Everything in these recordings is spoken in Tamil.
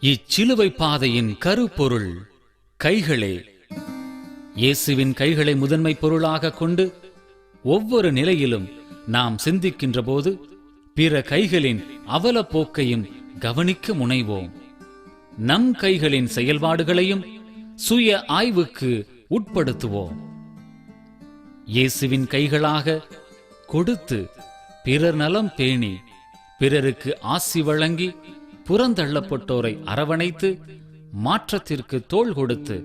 இச்சிலுவை பாதையின் கருப்பொருள் கைகளே. இயேசுவின் கைகளை முதன்மை பொருளாக கொண்டு ஒவ்வொரு நிலையிலும் நாம் சிந்திக்கின்ற போது பிற கைகளின் அவலப்போக்கையும் கவனிக்க முனைவோம். நம் கைகளின் செயல்பாடுகளையும் சுய ஆய்வுக்கு உட்படுத்துவோம். இயேசுவின் கைகளாக கொடுத்து பிறர் நலம் பேணி பிறருக்கு ஆசி வழங்கி புறந்தள்ளப்பட்டோரை அரவணைத்து மாற்றத்திற்கு தோள் கொடுத்து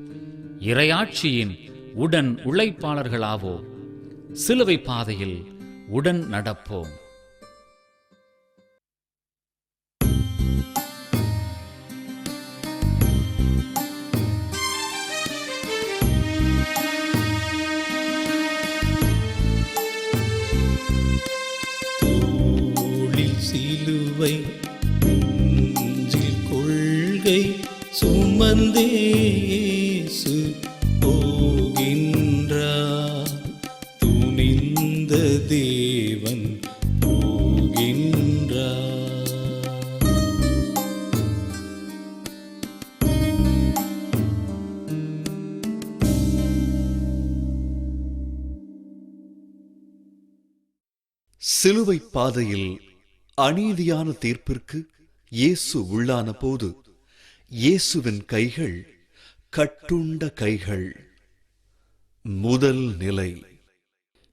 இறையாட்சியின் உடன் உழைப்பாளர்களாவோம். சிலுவை பாதையில் உடன் நடப்போம். சிலுவை கொள்கை சுமந்தே இயேசு போகின்றார். துணிந்த தேவன் போகின்றார். சிலுவை பாதையில் அநீதியான தீர்ப்பிற்கு இயேசு உள்ளான போது இயேசுவின் கைகள் கட்டுண்ட கைகள். முதல் நிலை.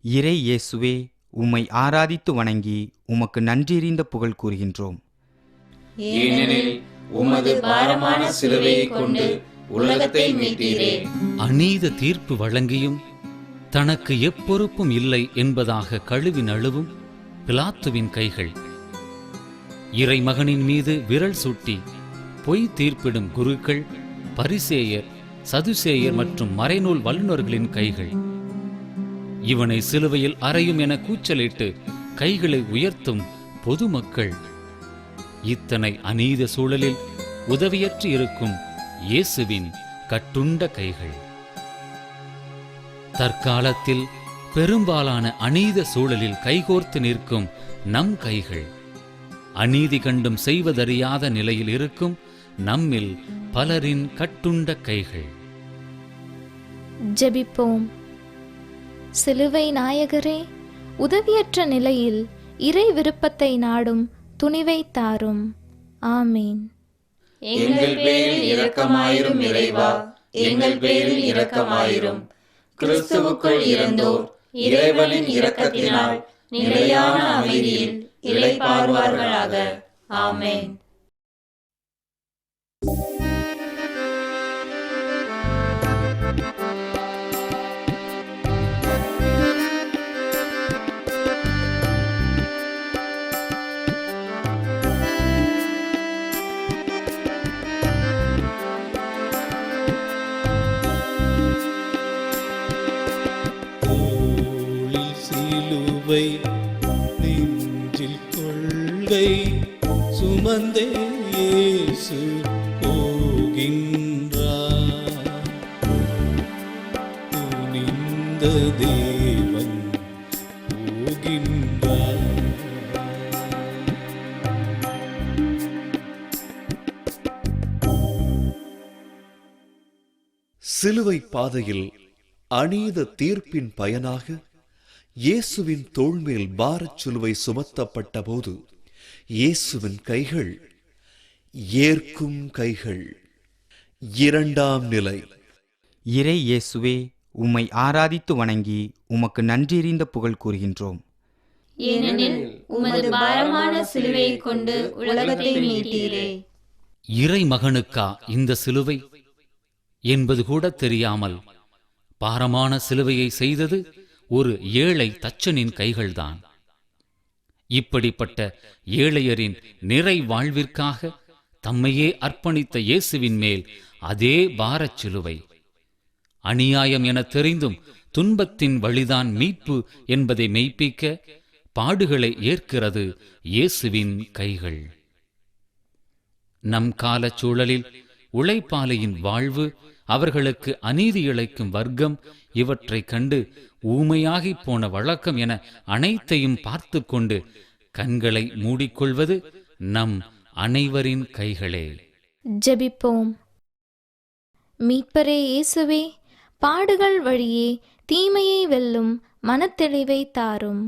இறை இயேசுவே, உம்மை ஆராதித்து வணங்கி உமக்கு நன்றியறிந்த புகழ் கூறுகின்றோம். ஏனெனில் உமது பாரமான சிலுவையை கொண்டு உலகத்தை மீட்டீரே. அநீத தீர்ப்பு வழங்கியும் தனக்கு எப்பொறுப்பும் இல்லை என்பதாக கழுவி நழுவும் பிலாத்துவின் கைகள். இறைமகனின் மீது விரல் சூட்டி பொய் தீர்ப்பிடும் குருக்கள், பரிசேயர், சதுசேயர் மற்றும் மறைநூல் வல்லுநர்களின் கைகள். இவனை சிலுவையில் அறையும் என கூச்சலிட்டு கைகளை உயர்த்தும் பொதுமக்கள். இத்தனை அநீத சூழலில் உதவியற்று இருக்கும் இயேசுவின் கட்டுண்ட கைகள். தற்காலத்தில் பெரும்பாலான அநீத சூழலில் கைகோர்த்து நிற்கும் நம் கைகள். அநீதி கண்டும் செய்வதறியாத நிலையில் இருக்கும் நம்மில் பலரின் கட்டுண்ட கைகள். ஜெபிப்போம். சிலுவை நாயகரே, உதவியற்ற நிலையில் இறை விருப்பத்தை நாடும் துணிவை தாரும். ஆமீன். எங்கள் பேரில் இரக்கமாயிரும் இறைவா, எங்கள் பேரில் இரக்கமாயிரும். கிறிஸ்துவுக்குள் இறந்தோர் இறைவனின் இரக்கத்தினால் நிலையான அமைதியில் இளைப்பாறுவார்களாக. ஆமென். சிலுவை நெஞ்சில் கொள்கை சுமந்தே இயேசு போகின்றார். துணிந்த தேவன் போகின்றார். சிலுவை பாதையில் அநீத தீர்ப்பின் பயனாக இயேசுவின் தோள்மேல் பாரச் சிலுவை சுமத்தப்பட்ட போது இயேசுவின் கைகள் ஏற்கும் கைகள். இரண்டாம் நிலை. இறை இயேசுவே, உம்மை ஆராதித்து வணங்கி உமக்கு நன்றியறிந்த புகழ் கூறுகின்றோம். ஏனெனில் உமது பாரமான சிலுவையை கொண்டு உலகத்தை மீட்டீரே. இறை மகனுக்கா இந்த சிலுவை என்பது கூட தெரியாமல் பாரமான சிலுவையை செய்தது ஒரு ஏழை தச்சனின் கைகள்தான். இப்படிப்பட்ட ஏழையரின் நிறை வாழ்விற்காக தம்மையே அர்ப்பணித்த இயேசுவின் மேல் அதே பாரச் சிலுவை. அநியாயம் என தெரிந்தும் துன்பத்தின் வழிதான் மீட்பு என்பதை மெய்ப்பிக்க பாடுகளை ஏற்கிறது இயேசுவின் கைகள். நம் காலச் சூழலில் உழைப்பாளியின் வாழ்வு, அவர்களுக்கு அநீதி இழைக்கும் வர்க்கம், இவற்றைக் கண்டு ஊமையாகிப் போன வழக்கம் என அனைத்தையும் பார்த்து கொண்டு கண்களை மூடிக்கொள்வது நம் அனைவரின் கைகளே. ஜெபிப்போம். மீட்பரே இயேசுவே, பாடுகள் வழியே தீமையை வெல்லும் மனத்தெளிவை தாரும்.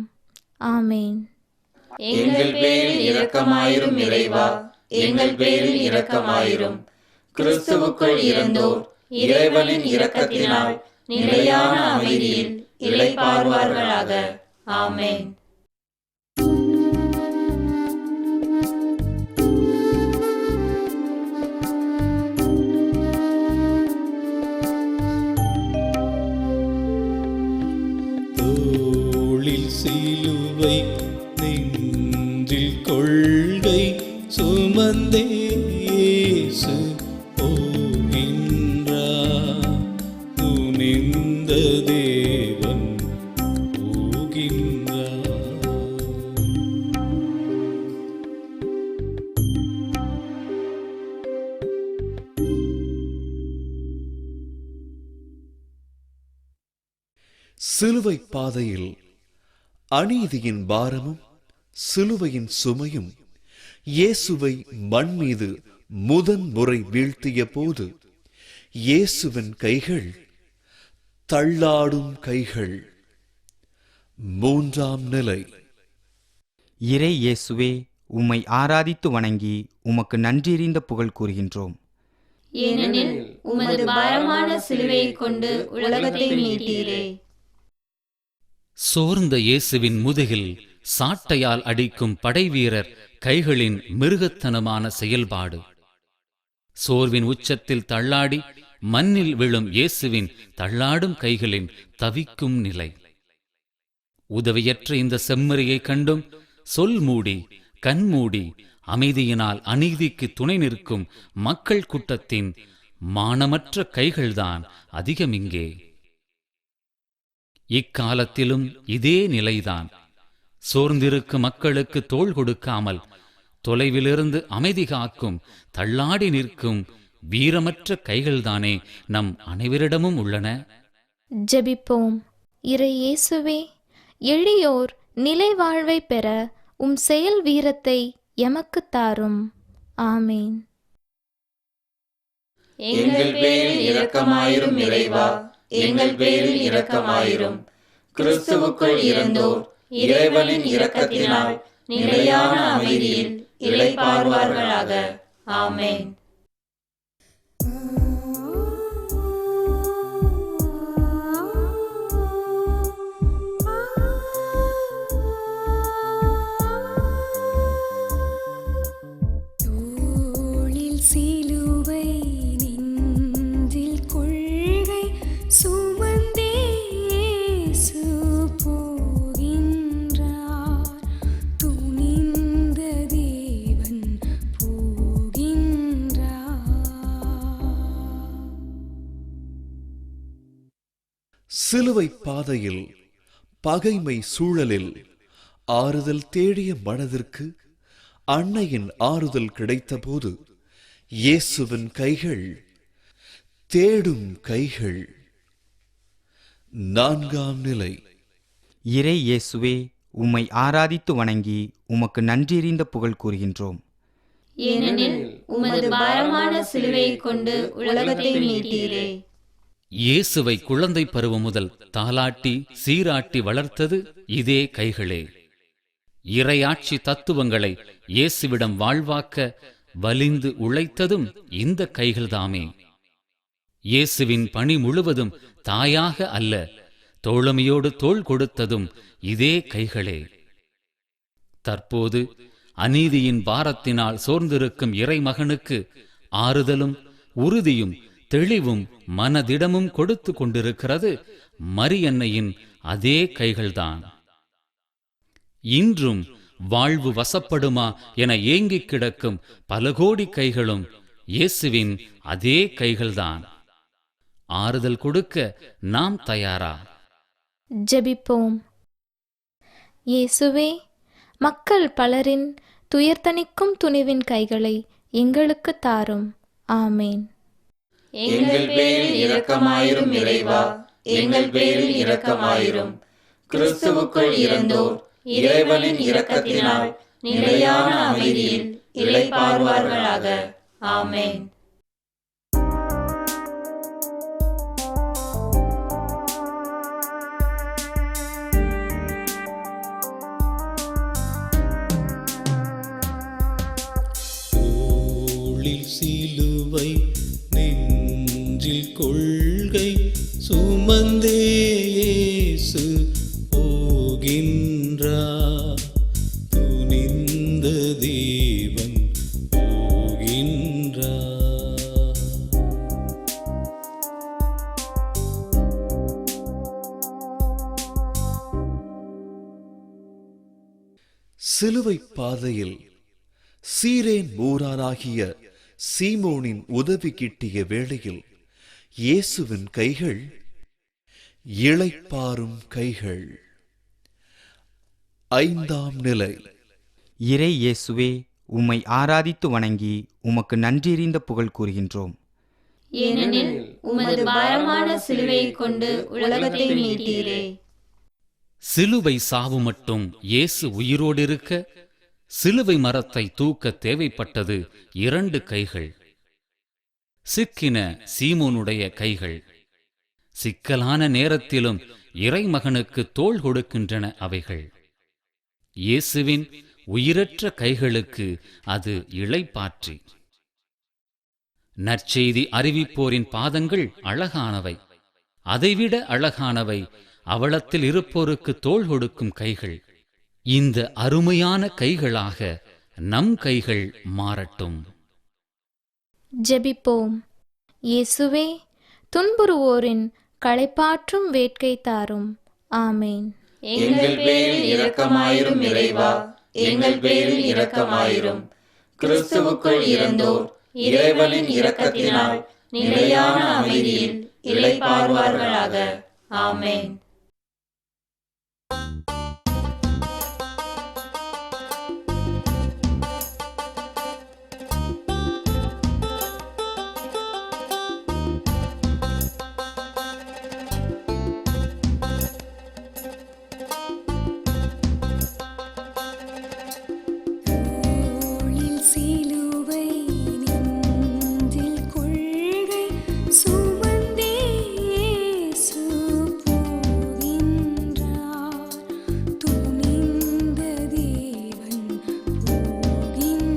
ஆமேன். எங்கள் பேரில் இரக்கமாயிரும் இறைவா, எங்கள் பேரில் இரக்கமாயிரும். கிறிஸ்துவுக்குள் இறந்தோர் இறைவனின் இரக்கத்தினால் நிலையான அமைதியில் இளைப்பாறுவார்களாக. ஆமென். தோளில் சிலுவை நெஞ்சில் கொள்கை சுமந்தே இயேசு போகின்றார். துணிந்த தேவன் போகின்றார். சிலுவை பாதையில் அநீதியின் பாரமும் சிலுவையின் சுமையும் இயேசுவை மண் மீது முதன்முறை வீழ்த்திய போது இயேசுவின் கைகள் தள்ளாடும் கைகள். மூன்றாம் நிலை. இறை இயேசுவே, உம்மை ஆராதித்து வணங்கி உமக்கு நன்றியறிந்த புகழ் கூறுகின்றோம். ஏனெனில் உமது பாரமான சிலுவையைக் கொண்டு உலகத்தை மீட்டீரே. சோர்ந்த இயேசுவின் முதுகில் சாட்டையால் அடிக்கும் படைவீரர் கைகளின் மிருகத்தனமான செயல்பாடு. சோர்வின் உச்சத்தில் தள்ளாடி மண்ணில் விழும் இயேசுவின் தள்ளாடும் கைகளின் தவிக்கும் நிலை. உதவியற்ற இந்த செம்மறியை கண்டும் சொல் மூடி கண்மூடி அமைதியினால் அநீதிக்கு துணை நிற்கும் மக்கள் கூட்டத்தின் மானமற்ற கைகள்தான் அதிகமிங்கே. இக்காலத்திலும் இதே நிலைதான். சோர்ந்திருக்கும் மக்களுக்கு தோள் கொடுக்காமல் தொலைவிலிருந்து அமைதி காக்கும் தள்ளாடி நிற்கும் வீரமற்ற கைகள்தானே நம் அனைவரிடமும் உள்ளன. ஜெபிப்போம். இறை இயேசுவே, எளியோர் நிலை வாழ்வை பெற உம் செயல் வீரத்தை எமக்கு தாரும். ஆமேன். எங்கள் பேரில் இரக்கமாயிரும் இறைவா, எங்கள் பேரில் இரக்கமாயிரும். கிறிஸ்துவுக்குள் இறந்தோர் இறைவனின் இரக்கத்தினால் நிலையான அமைதியில் இளைப்பாறுவார்களாக. ஆமென். தோளில் சிலுவை நெஞ்சில் கொள்கை சுமந்தே இயேசு போகின்றார். துணிந்த தேவன் போகின்றார். சிலுவை பாதையில் பகைமை சூழலில் ஆறுதல் தேடிய மனதிற்கு அன்னையின் ஆறுதல் கிடைத்தபோது இயேசுவின் கைகள் தேடும் கைகள். நான்காம் நிலை. இறை இயேசுவே, உம்மை ஆராதித்து வணங்கி உமக்கு நன்றியறிந்த புகழ் கூறுகின்றோம். ஏனெனில் உமது பாரமான சிலுவையைக் கொண்டு உலகத்தை மீட்டீரே. இயேசுவை குழந்தை பருவம் முதல் தாலாட்டி சீராட்டி வளர்த்தது இதே கைகளே. இறையாட்சி தத்துவங்களை இயேசுவிடம் வாழ்வாக்க வலிந்து உழைத்ததும் இந்த கைகள்தாமே. இயேசுவின் பணி முழுவதும் தாயாக அல்ல, தோழமையோடு தோள் கொடுத்ததும் இதே கைகளே. தற்போது அநீதியின் பாரத்தினால் சோர்ந்திருக்கும் இறைமகனுக்கு ஆறுதலும் உறுதியும் தெளிவும் மனதிடமும் கொடுத்து கொண்டிருக்கிறது மரியன்னையின் அதே கைகள்தான். இன்றும் வாழ்வு வசப்படுமா என ஏங்கிக் கிடக்கும் பல கோடி கைகளும் இயேசுவின் அதே கைகள்தான். ஆறுதல் கொடுக்க நாம் தயாரா? ஜெபிப்போம். இயேசுவே, மக்கள் பலரின் துயர்தணிக்கும் துணிவின் கைகளை எங்களுக்கு தாரும். ஆமேன். எங்கள் பேரில் இரக்கமாயிரும் இறைவா, எங்கள் பேரில் இரக்கமாயிரும். கிறிஸ்துவுக்குள் இறந்தோர் இறைவனின் இரக்கத்தினால் நிலையான அமைதியில் இளைப்பாறுவார்களாக. ஆமென். சிலுவை நெஞ்சில் கொள்கை சுமந்தே இயேசு போகின்றார். துணிந்த தேவன் போகின்றார். சிலுவை பாதையில் சீரேன் ஊரானாகிய சீமோனின் உதவி கிட்டிய வேளையில் இயேசுவின் கைகள் இளைப்பாறும் கைகள். 5ஆம் நிலை. இறை இயேசுவே, உம்மை ஆராதித்து வணங்கி உமக்கு நன்றியறிந்த புகழ் கூறுகின்றோம். ஏனெனில் உமது பாரமான சிலுவையைக் கொண்டு உலகத்தை மீட்டீரே. சிலுவை சாவு மட்டும் இயேசு உயிரோடு இருக்க சிலுவை மரத்தை தூக்க தேவைப்பட்டது 2 கைகள். சிக்கின சீமோனுடைய கைகள். சிக்கலான நேரத்திலும் இறைமகனுக்கு தோள் கொடுக்கின்றன அவைகள். இயேசுவின் உயிரற்ற கைகளுக்கு அது இளைப்பாற்றி. நற்செய்தி அறிவிப்போரின் பாதங்கள் அழகானவை. அதைவிட அழகானவை அவலத்தில் இருப்போருக்கு தோள் கொடுக்கும் கைகள். இந்த அருமையான கைகளாக நம் கைகள் மாறட்டும். ஜெபிப்போம். இயேசுவே, துன்புறுவோரின் களைப்பாற்றும் வேட்கை தாரும். ஆமேன். எங்கள் பேரில் இரக்கமாயிரும் இறைவா, எங்கள் பேரில் இரக்கமாயிரும். கிறிஸ்துவுக்குள் இறந்தோர் இறைவனின் இரக்கத்தினால் நிலையான அமைதியில் இளைப்பாறுவார்களாக. ஆமேன். தோளில் சிலுவை நெஞ்சில் கொள்கை சுமந்தே இயேசு போகின்றார். துணிந்த தேவன் போகின்றார்.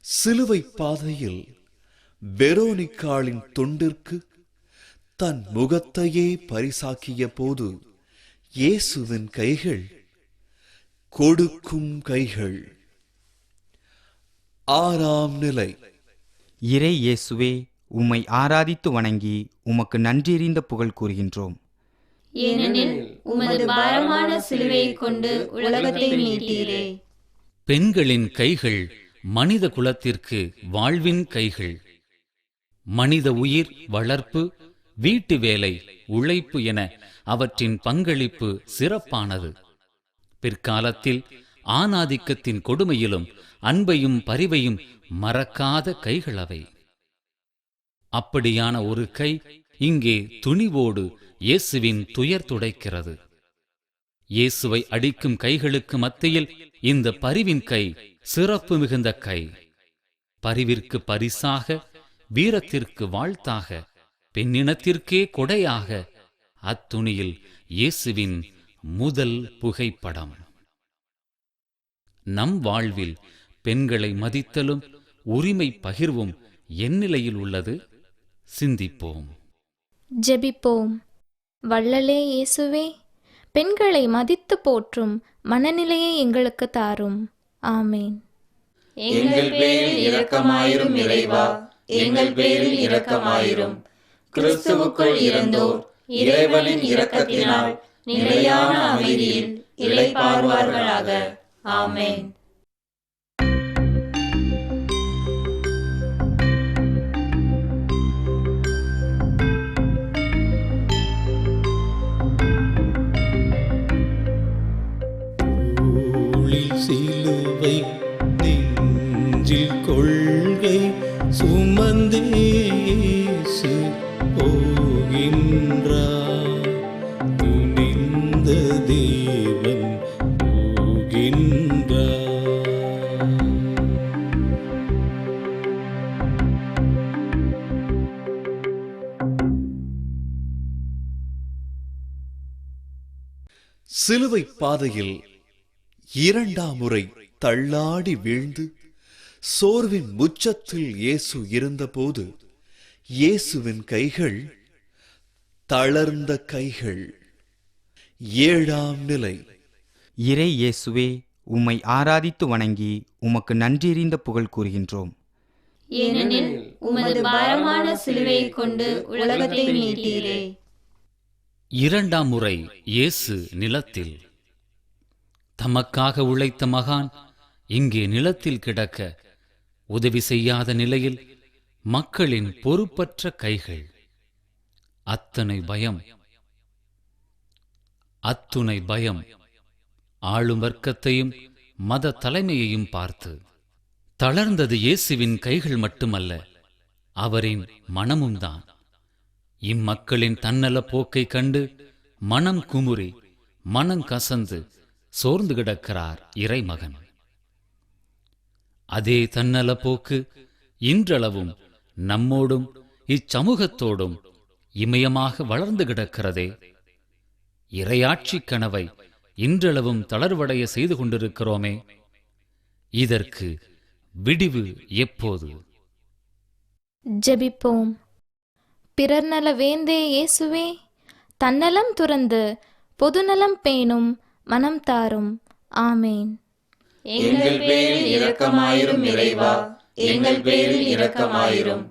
சிலுவை பாதையில் வெரோனிக்காளின் தொண்டிற்கு தன் முகத்தையே பரிசாக்கிய போது இயேசுவின் கைகள் கொடுக்கும் கைகள். 6ஆம் நிலை. இறை இயேசுவே, உம்மை ஆராதித்து வணங்கி உமக்கு நன்றியறிந்த புகழ் கூறுகின்றோம். ஏனெனில் உமது பாரமான சிலுவையைக் கொண்டு உலகத்தை மீட்டீரே. பெண்களின் கைகள் மனித குலத்திற்கு வாழ்வின் கைகள். மனித உயிர் வளர்ப்பு, வீட்டு வேலை, உழைப்பு என அவற்றின் பங்களிப்பு சிறப்பானது. பிற்காலத்தில் ஆணாதிக்கத்தின் கொடுமையிலும் அன்பையும் பரிவையும் மறக்காத கைகள் அவை. அப்படியான ஒரு கை இங்கே துணிவோடு இயேசுவின் துயர் துடைக்கிறது. இயேசுவை அடிக்கும் கைகளுக்கு மத்தியில் இந்த பரிவின் கை சிறப்பு மிகுந்த கை. பரிவிற்கு பரிசாக, வீரத்திற்கு வாழ்த்தாக, பெண்ணினத்திற்கே கொடையாக அத்துணியில் இயேசுவின் முதல் புகைப்படம். நம் வாழ்வில் பெண்களை மதித்தலும் உரிமை பகிர்வும் எந்நிலையில் உள்ளது? சிந்திப்போம். ஜெபிப்போம். வள்ளலே இயேசுவே, பெண்களை மதித்து போற்றும் மனநிலையை எங்களுக்கு தாரும். ஆமேன். எங்கள் பேரில் இரக்கமாயிரும் இறைவா, எங்கள் பேரில் இரக்கமாயிரும். கிறிஸ்துவுக்குள் இறந்தோர் இறைவனின் இரக்கத்தினால் நிலையான அமைதியில் இளைப்பாறுவார்களாக. ஆமேன். தோளில் சிலுவை நெஞ்சில் கொள்கை சுமந்தே இயேசு போகின்றார். துணிந்த தேவன் போகின்றார். சிலுவை பாதையில் இரண்டாம் முறை தள்ளாடி வீழ்ந்து சோர்வின் உச்சத்தில் இயேசு இருந்தபோது இயேசுவின் கைகள் தளர்ந்த கைகள். ஏழாம் நிலை. இறை இயேசுவே, உம்மை ஆராதித்து வணங்கி உமக்கு நன்றியறிந்த புகழ் கூறுகின்றோம். ஏனெனில் உமது பாரமான சிலுவையைக் கொண்டு உலகத்தை மீட்டீரே. இரண்டாம் முறை இயேசு நிலத்தில். தமக்காக உழைத்த மகான் இங்கே நிலத்தில் கிடக்க உதவி செய்யாத நிலையில் மக்களின் பொறுப்பற்ற கைகள். அத்தனை பயம், அத்துணை பயம் ஆளும் வர்க்கத்தையும் மத தலைமையையும் பார்த்து. தளர்ந்தது இயேசுவின் கைகள் மட்டுமல்ல, அவரின் மனமும் தான். இம்மக்களின் தன்னல போக்கை கண்டு மனம் குமுறி மனம் கசந்து சோர்ந்து கிடக்கிறார் இறைமகன். அதே தன்னல போக்கு இன்றளவும் நம்மோடும் இச்சமூகத்தோடும் இமயமாக வளர்ந்து கிடக்கிறதே. இறையாட்சி கனவை இன்றளவும் தளர்வடைய செய்து கொண்டிருக்கிறோமே. இதற்கு விடிவு எப்போது? ஜெபிப்போம். பிறர் நல வேந்தே இயேசுவே, தன்னலம் துறந்து பொதுநலம் பேணும் மனம் தாரும். ஆமேன். எங்கள் பேரில் இரக்கமாயிரும் இறைவா, எங்கள் பேரில் இரக்கமாயிரும்.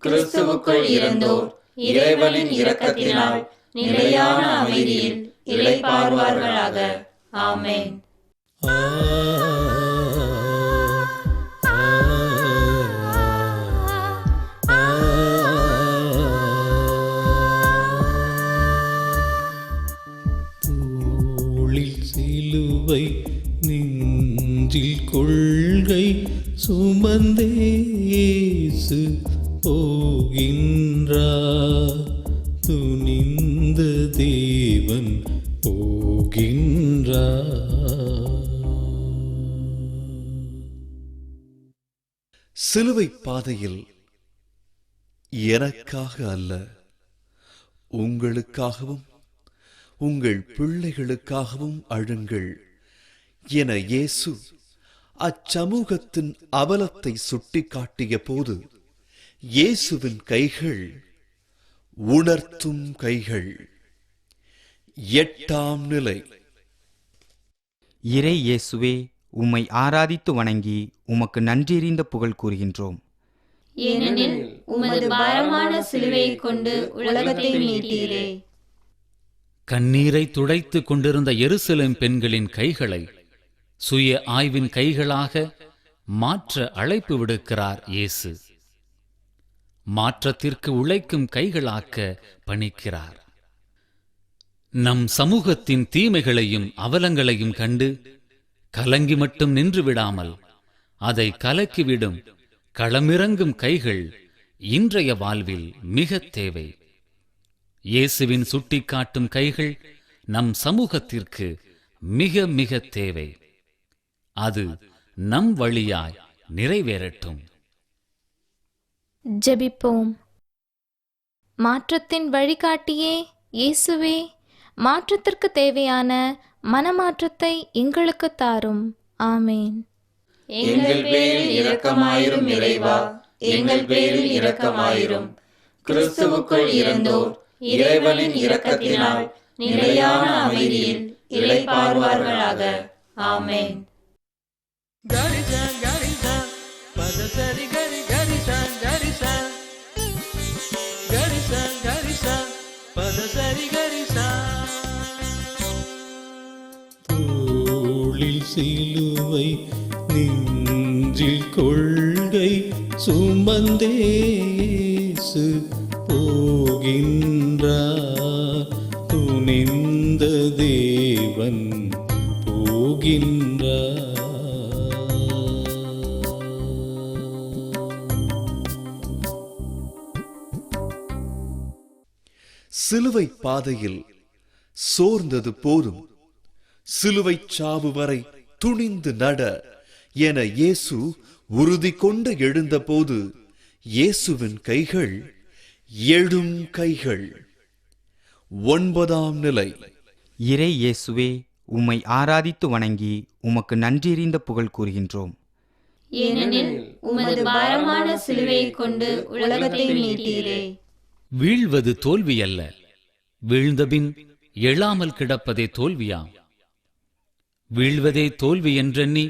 கிறிஸ்துவுக்குள் இருந்தோர் இறைவனின் இரக்கத்தினால் நிலையான அமைதியில் இளைப்பாறுவார்களாக. ஆமேன். தோளில் சிலுவை நெஞ்சில் கொள்கை சுமந்தே இயேசு போகின்றார். துணிந்த தேவன் போகின்றார். சிலுவை பாதையில் எனக்காக அல்ல, உங்களுக்காகவும் உங்கள் பிள்ளைகளுக்காகவும் அழுங்கள் என இயேசு அச்சமூகத்தின் அவலத்தை சுட்டிக்காட்டிய போது இயேசுவின் கைகள் உணர்த்தும் கைகள். எட்டாம் நிலை. இறை இயேசுவே, உம்மை ஆராதித்து வணங்கி உமக்கு நன்றியறிந்த புகழ் கூறுகின்றோம். ஏனெனில் உமது பாரமான சிலுவையைக் கொண்டு உலகத்தை மீட்டீரே. கண்ணீரை துடைத்து கொண்டிருந்த எருசலேம் பெண்களின் கைகளை சுய ஆய்வின் கைகளாக மாற்ற அழைப்பு விடுக்கிறார் இயேசு. மாற்றத்திற்கு உழைக்கும் கைகளாக்க பணிக்கிறார். நம் சமூகத்தின் தீமைகளையும் அவலங்களையும் கண்டு கலங்கி மட்டும் நின்று விடாமல் அதை கலக்கிவிடும் களமிறங்கும் கைகள் இன்றைய வாழ்வில் மிக தேவை. இயேசுவின் சுட்டிக்காட்டும் கைகள் நம் சமூகத்திற்கு மிக மிக தேவை. அது நம் வழியாய் நிறைவேறட்டும். ஜெபிப்போம். மாற்றத்தின் வழிகாட்டியே இயேசுவே, மாற்றத்திற்கு தேவையான மனமாற்றத்தை எங்களுக்கு தாரும். ஆமேன். எங்கள் பேரில் இரக்கமாயிரும் இறைவா, எங்கள் பேரில் இரக்கமாயிரும். கிறிஸ்துவுக்குள் இருந்தோர் இறைவனின் இரக்கத்தினால் நிலையான அமைதியில் இளைப்பாறுவார்களாக. ஆமேன். கரிசா கரிசா பதசரி கரி கரிசா கரிசா கரிசா கரிசா பதசரி கரிசா. தோளில் சிலுவை நெஞ்சில் கொள்கை சுமந்தே இயேசு போகின்றார். துணிந்த தேவன் போகின்றார். சிலுவை பாதையில் சோர்ந்தது போதும், சிலுவை சாவு வரை துணிந்து நட என இயேசு உறுதி கொண்டு எழுந்தபோது இயேசுவின் கைகள் எழும் கைகள். ஒன்பதாம் நிலை. இறை இயேசுவே, உம்மை ஆராதித்து வணங்கி உமக்கு நன்றியறிந்த புகழ் கூறுகின்றோம். ஏனெனில் உமது பாரமான சிலுவையைக் கொண்டு உலகத்தை மீட்டீரே. வீழ்வது தோல்வி அல்ல, வீழ்ந்தபின் எழாமல் கிடப்பதே தோல்வியாம். வீழ்வதே தோல்வி என்றெண்ணி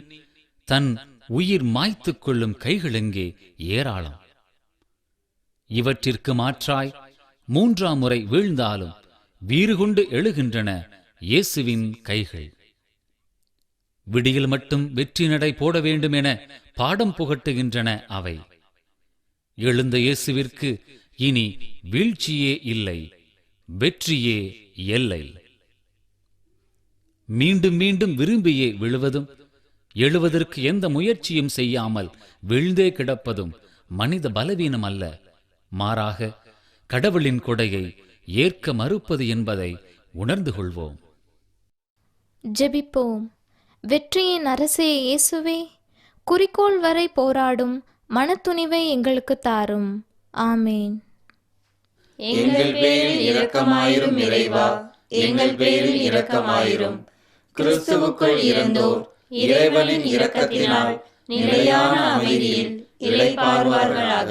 தன் உயிர் மாய்த்துக் கொள்ளும் கைகளெங்கே ஏராளம். இவற்றிற்கு மாற்றாய் 3ஆம் முறை வீழ்ந்தாலும் வீறுகொண்டு எழுகின்றன இயேசுவின் கைகள். விடியில் மட்டும் வெற்றி நடை போட வேண்டும் என பாடம் புகட்டுகின்றன அவை. எழுந்த இயேசுவிற்கு இனி வீழ்ச்சியே இல்லை, வெற்றியே எல்லை. மீண்டும் மீண்டும் விரும்பியே விழுவதும், எழுவதற்கு எந்த முயற்சியும் செய்யாமல் வீழ்ந்தே கிடப்பதும் மனித பலவீனம் அல்ல, மாறாக கடவுளின் கொடையை ஏற்க மறுப்பது என்பதை உணர்ந்து கொள்வோம். ஜெபிப்போம். வெற்றியின் அரசே இயேசுவே, குறிக்கோள் வரை போராடும் மனத்துணிவை எங்களுக்கு தாரும். ஆமேன். எங்கள் பேரில் இரக்கமாயிரும் இறைவா, எங்கள் பேரில் இரக்கமாயிரும். கிறிஸ்துவுக்குள் இறந்தோர் இறைவனின் இரக்கத்தினால் நிலையான அமைதியில் இளைப்பாறுவார்களாக.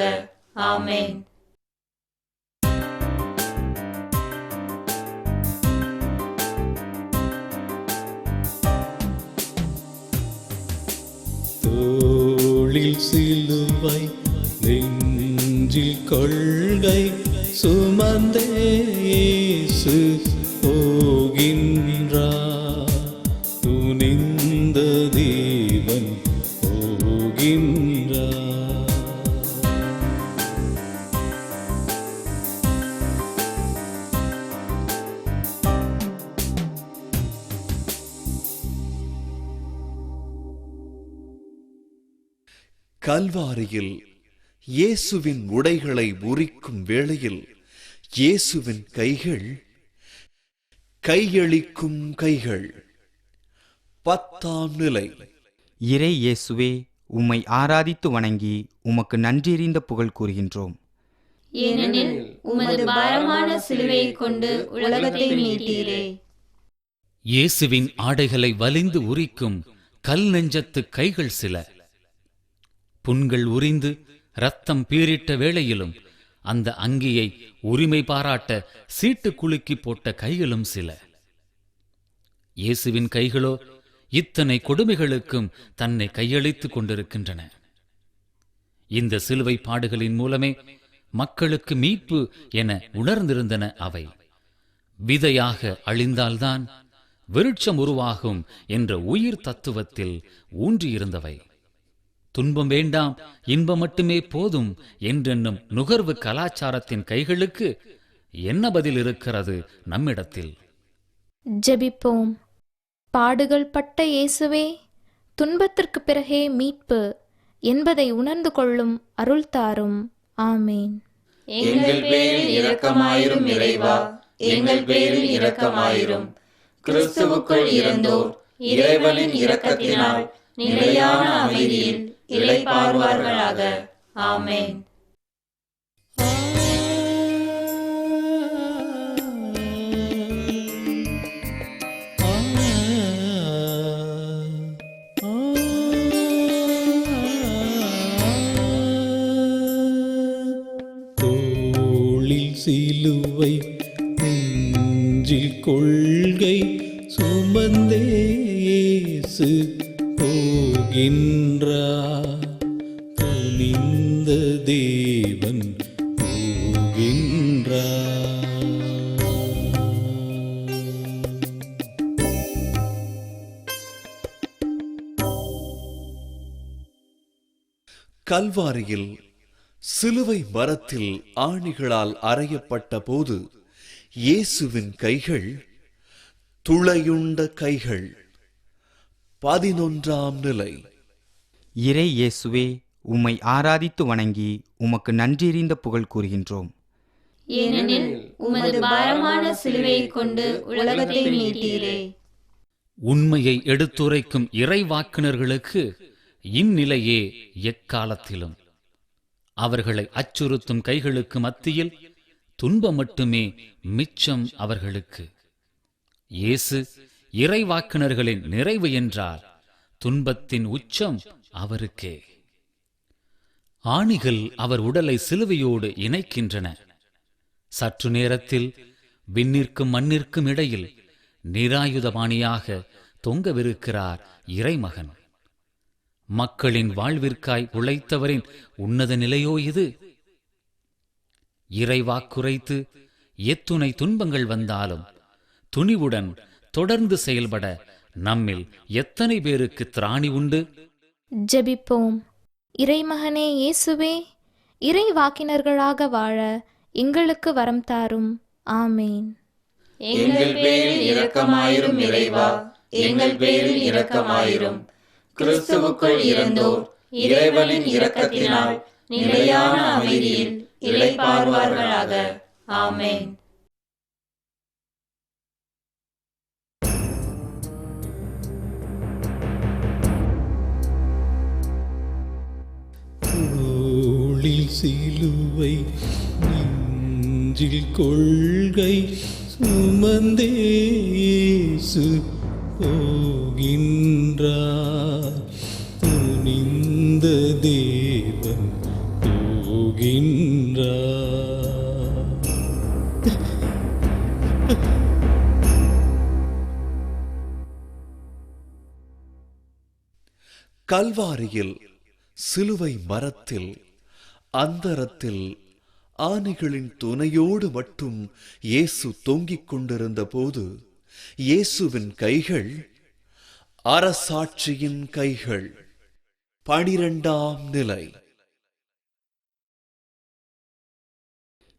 ஆமென். தோளில் சிலுவை, நெஞ்சில் கொள்கை சுமந்தே இயேசு போகின்றார். துணிந்த தேவன் போகின்றார். கல்வாரியில் இயேசுவின் உடைகளை உரிக்கும் வேளையில் இயேசுவின் கைகள் கையளிக்கும் கைகள். 10ஆம் நிலை. இறை இயேசுவே, உம்மை ஆராதித்து வணங்கி உமக்கு நன்றியறிந்த புகழ் கூறுகின்றோம். ஏனெனில் உமது பாரமான சிலுவையைக் கொண்டு உலகத்தை மீட்டீரே. இயேசுவின் ஆடைகளை வலிந்து உரிக்கும் கல் நெஞ்சத்து கைகள் சில. புண்கள் உரிந்து இரத்தம் பீரிட்ட வேளையிலும் அந்த அங்கியை உரிமை பாராட்ட சீட்டு குலுக்கி போட்ட கைகளும் சில. இயேசுவின் கைகளோ இத்தனை கொடுமைகளுக்கும் தன்னை கையளித்துக் கொண்டிருக்கின்றன. இந்த சிலுவை பாடுகளின் மூலமே மக்களுக்கு மீட்பு என உணர்ந்திருந்தன அவை. விதையாக அழிந்தால்தான் விருட்சம் உருவாகும் என்ற உயிர் தத்துவத்தில் ஊன்றியிருந்தவை. துன்பம் வேண்டாம், இன்பம் மட்டுமே போதும் என்றென்னும் நுகர்வு கலாச்சாரத்தின் கைகளுக்கு என்ன பதில் இருக்கிறது நம்மிடத்தில்? ஜெபிப்போம். பாடுகள் பட்ட இயேசுவே, துன்பத்திற்கு பிறகே மீட்பு என்பதை உணர்ந்து கொள்ளும் அருள் தாரும். ஆமேன். எங்கள் பேரில் இரக்கமாயிரும் இறைவா, எங்கள் பேரில் இரக்கமாயிரும். கிறிஸ்துவுக்குள் இறந்தோர் இறைவனின் இரக்கத்தினால் நிலையான அமைதியில் இளைப்பாறுவார்களாக. ஆமென். தோளில் சிலுவை, நெஞ்சில் கொள்கை சுமந்தே இயேசு போகின்றார். துணிந்த தேவன் போகின்றார். கல்வாரியில் சிலுவை மரத்தில் ஆணிகளால் அறையப்பட்ட போது இயேசுவின் கைகள் துளையுண்ட கைகள். 11ஆம் நிலை. இறை இயேசுவே, உம்மை ஆராதித்து வணங்கி உமக்கு நன்றியறிந்த புகழ் கூறுகின்றோம். ஏனெனில் உமது பாரமான சிலுவையைக் கொண்டு உலகத்தை மீட்டீரே. உண்மையை எடுத்துரைக்கும் இறைவாக்கினர்களுக்கு இந்நிலையே எக்காலத்திலும். அவர்களை அச்சுறுத்தும் கைகளுக்கு மத்தியில் துன்பம் மட்டுமே மிச்சம் அவர்களுக்கு. இயேசு இறைவாக்கினர்களின் நிறைவு என்றார். துன்பத்தின் உச்சம் அவருக்கே. ஆணிகள் அவர் உடலை சிலுவையோடு இணைக்கின்றன. சற்று நேரத்தில் விண்ணிற்கும் மண்ணிற்கும் இடையில் நிராயுதபாணியாக தொங்கவிருக்கிறார் இறைமகன். மக்களின் வாழ்விற்காய் உழைத்தவரின் உன்னத நிலையோ இது. இறைவாக்குரைத்து எத்துணை துன்பங்கள் வந்தாலும் துணிவுடன் தொடர்ந்து செயல்பட நம்மில் எத்தனை பேருக்கு திராணி உண்டு? ஜெபிப்போம். இறைமகனே இயேசுவே, இறைவாக்கினர்களாக வாழ எங்களுக்கு வரம் தாரும். ஆமேன். எங்கள் பேரில் இரக்கமாயிரும் இறைவா, எங்கள் பேரில் இரக்கமாயிரும். கிறிஸ்துவுக்குள் இறந்தோர் இறைவனின் இரக்கத்தினால் நிலையான அமைதியில் இளைப்பாறுவார்களாக. ஆமேன். தோளில் சிலுவை நெஞ்சில் கொள்கை சுமந்தே இயேசு போகின்றார். துணிந்த தேவன் போகின்றார். கல்வாரியில் சிலுவை மரத்தில் அந்தரத்தில் ஆணிகளின் துணையோடு மட்டும் இயேசு தொங்கிக் கொண்டிருந்த போது இயேசுவின் கைகள் அரசாட்சியின் கைகள். 12ஆம் நிலை.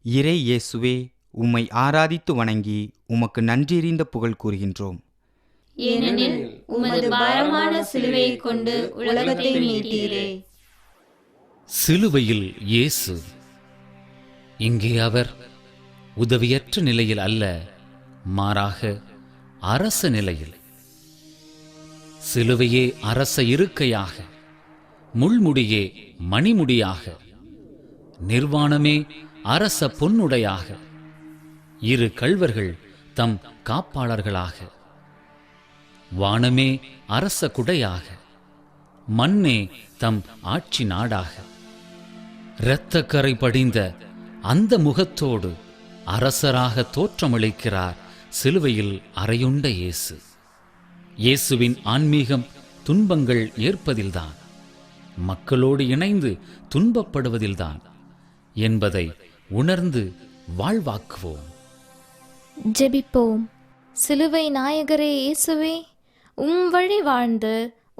இறை இயேசுவே, உம்மை ஆராதித்து வணங்கி உமக்கு நன்றியறிந்த புகழ் கூறுகின்றோம். ஏனெனில் உமது பாரமான சிலுவையை கொண்டு உலகத்தை மீட்டீரே. சிலுவையில் இயேசு. இங்கே அவர் உதவியற்ற நிலையில் அல்ல, மாறாக அரச நிலையில். சிலுவையே அரச இருக்கையாக, முள்முடியே மணிமுடியாக, நிர்வாணமே அரச பொன்னுடையாக, இரு கள்வர்கள் தம் காப்பாளர்களாக, வானமே அரச குடையாக, மண்ணே தம் ஆட்சி நாடாக, இரத்தக்கரை படிந்த அந்த முகத்தோடு அரசராக தோற்றமளிக்கிறார் சிலுவையில் அறையுண்ட இயேசு. இயேசுவின் ஆன்மீகம் துன்பங்கள் ஏற்பதில்தான், மக்களோடு இணைந்து துன்பப்படுவதில்தான் என்பதை உணர்ந்து வாழ்வாக்குவோம். ஜெபிப்போம். சிலுவை நாயகரே இயேசுவே, வழி வாழ்ந்து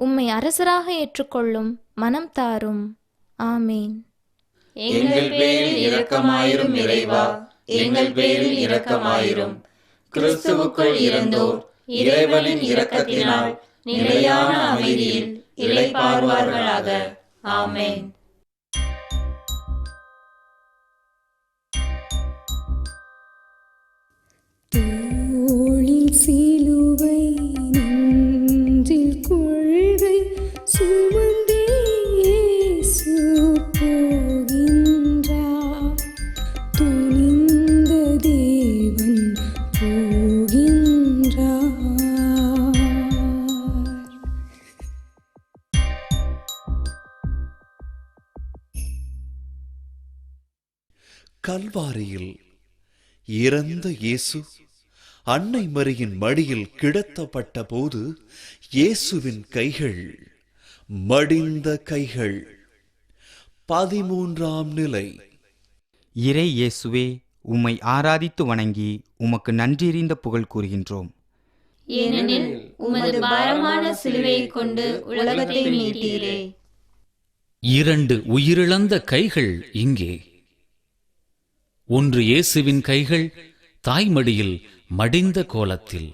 உம்மை அரசராக ஏற்றுக்கொள்ளும் மனம் தாரும். ஆமேன். எங்கள் பேரில் இரக்கமாயிரும் இறைவா, எங்கள் பேரில் இரக்கமாயிரும். கிறிஸ்துவுக்குள் இறந்தோர் இறைவனின் இரக்கத்தினால் நிலையான அமைதியில் இளைப்பாறுவார்களாக. ஆமேன். தோளில் சிலுவை நெஞ்சில் கொள்கை சுமந்தே இயேசு போகின்றார். துணிந்த தேவன் போகின்றார். கல்வாரியில் இறந்த இயேசு அன்னை மரியின் மடியில் கிடத்தப்பட்ட போது இயேசுவின் கைகள் மடிந்த கைகள். 13ஆம் நிலை. இறை இயேசுவே, உம்மை ஆராதித்து வணங்கி உமக்கு நன்றியறிந்த புகழ் கூறுகின்றோம். ஏனெனில் உமது பாரமான சிலுவையை கொண்டு உலகத்தை மீட்டீரே. 2 உயிரிழந்த கைகள் இங்கே. ஒன்று இயேசுவின் கைகள் தாய்மடியில் மடிந்த கோலத்தில்.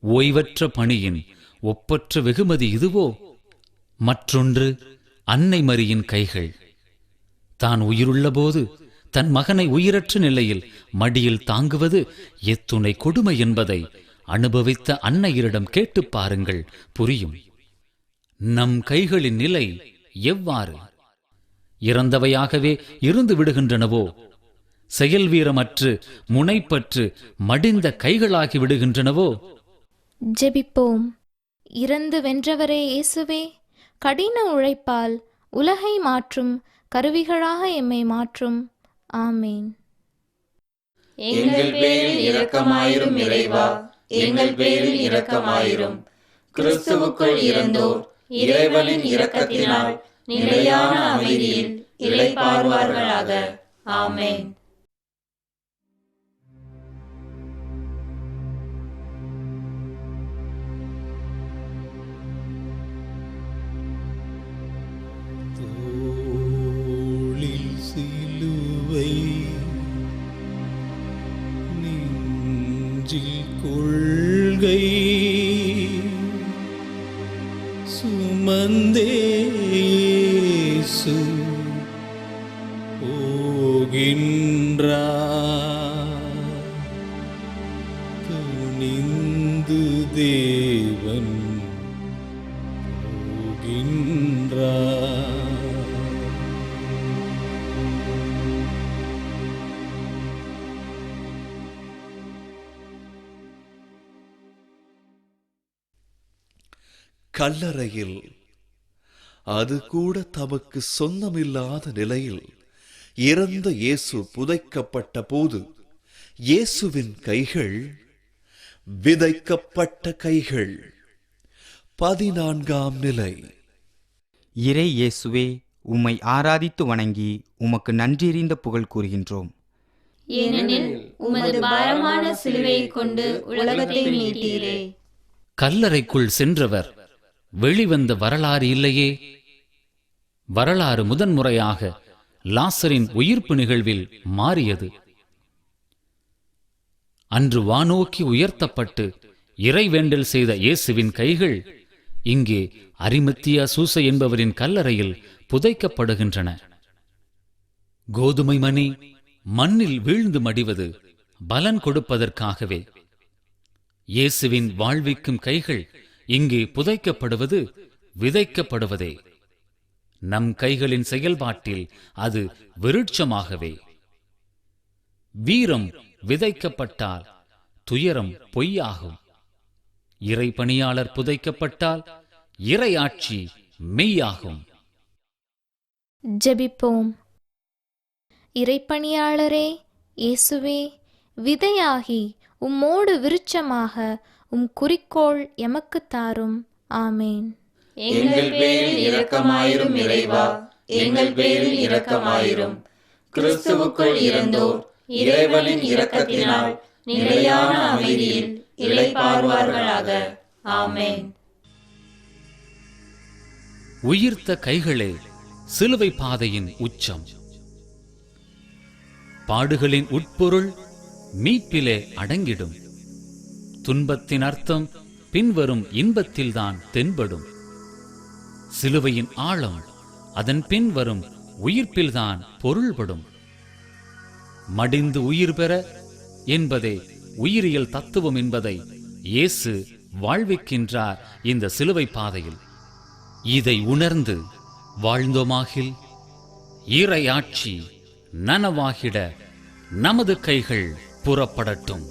ஓய்வற்ற பணியின் ஒப்பற்ற வெகுமதி இதுவோ? மற்றொன்று அன்னை மரியின் கைகள். தான் உயிருள்ளபோது தன் மகனை உயிரற்ற நிலையில் மடியில் தாங்குவது எத்துணை கொடுமை என்பதை அனுபவித்த அன்னையரிடம் கேட்டுப் பாருங்கள், புரியும். நம் கைகளின் நிலை எவ்வாறு? இறந்தவையாகவே இருந்து விடுகின்றனவோ? செயல் வீரமற்று முனைப்பற்று மடிந்த கைகளாகி விடுகின்றனவோ? ஜெபிப்போம். இறந்து வென்றவரே இயேசுவே, கடின உழைப்பால் உலகை மாற்றும் கருவிகளாக எம்மை மாற்றும். ஆமேன். எங்கள் பேரில் இரக்கமாயிரும் இறைவா, எங்கள் பேரில் இரக்கமாயிரும். கிறிஸ்துவுக்குள் இறந்தோர் இறைவனின் இரக்கத்தினால் நிலையான அமைதியில் இளைப்பாறுவார்களாக. ஆமென். தோளில் சிலுவை நெஞ்சில் கொள்கை சுமந்தே இயேசு போகின்றார். துணிந்து தேவன் போகின்றார். கல்லறையில் அது கூட தமக்கு சொந்தமில்லாத நிலையில் இறந்த இயேசு புதைக்கப்பட்ட போது இயேசுவின் கைகள் விதைக்கப்பட்ட கைகள். 14ஆம் நிலை. இறை இயேசுவே, உம்மை ஆராதித்து வணங்கி உமக்கு நன்றியறிந்த புகழ் கூறுகின்றோம். ஏனெனில் உமது பாரமான சிலுவையை கொண்டு உலகத்தை மீட்டீரே. கல்லறைக்குள் சென்றவர் வெளிவந்த வரலாறு இல்லையே. வரலாறு முதன்முறையாக லாசரின் உயிர்ப்பு நிகழ்வில் மாறியது. அன்று வானோக்கி உயர்த்தப்பட்டு இறைவேண்டல் செய்த இயேசுவின் கைகள் இங்கே அரிமத்தியா சூசை என்பவரின் கல்லறையில் புதைக்கப்படுகின்றன. கோதுமை மணி மண்ணில் வீழ்ந்து மடிவது பலன் கொடுப்பதற்காகவே. இயேசுவின் வாழ்விக்கும் கைகள் இங்கே புதைக்கப்படுவது விதைக்கப்படுவதே. நம் கைகளின் செயல்பாட்டில் அது விருட்சமாகவே. வீரம் விதைக்கப்பட்டால் துயரம் பொய்யாகும். இறை பணியாளர் புதைக்கப்பட்டால் இறையாட்சி மெய்யாகும். ஜெபிப்போம். இறைப்பணியாளரே இயேசுவே, விதையாகி உம்மோடு விருட்சமாக உம் குறிக்கோள் எமக்கு தாரும். ஆமேன். எங்கள் பேரில் இரக்கமாயிரும் இறைவா, எங்கள் பேரில் இரக்கமாயிரும். கிறிஸ்துவுக்குள் இறந்தோர் இறைவனின் இரக்கத்தினால் நிலையான அமைதியில் இளைப்பாறுவார்களாக. ஆமென். உயிர்த்த கைகளே சிலுவை பாதையின் உச்சம். பாடுகளின் உட்பொருள் மீட்பிலே அடங்கிடும். துன்பத்தின் அர்த்தம் பின்வரும் இன்பத்தில்தான் தென்படும். சிலுவையின் ஆழம் அதன் பின்வரும் உயிர்ப்பில்தான் பொருள்படும். மடிந்து உயிர் பெற என்பதே உயிரியல் தத்துவம் என்பதை இயேசு வாழ்விக்கின்றார் இந்த சிலுவை பாதையில். இதை உணர்ந்து வாழ்ந்தோமாகில் இறையாட்சி நனவாகிட நமது கைகள் புறப்படட்டும்.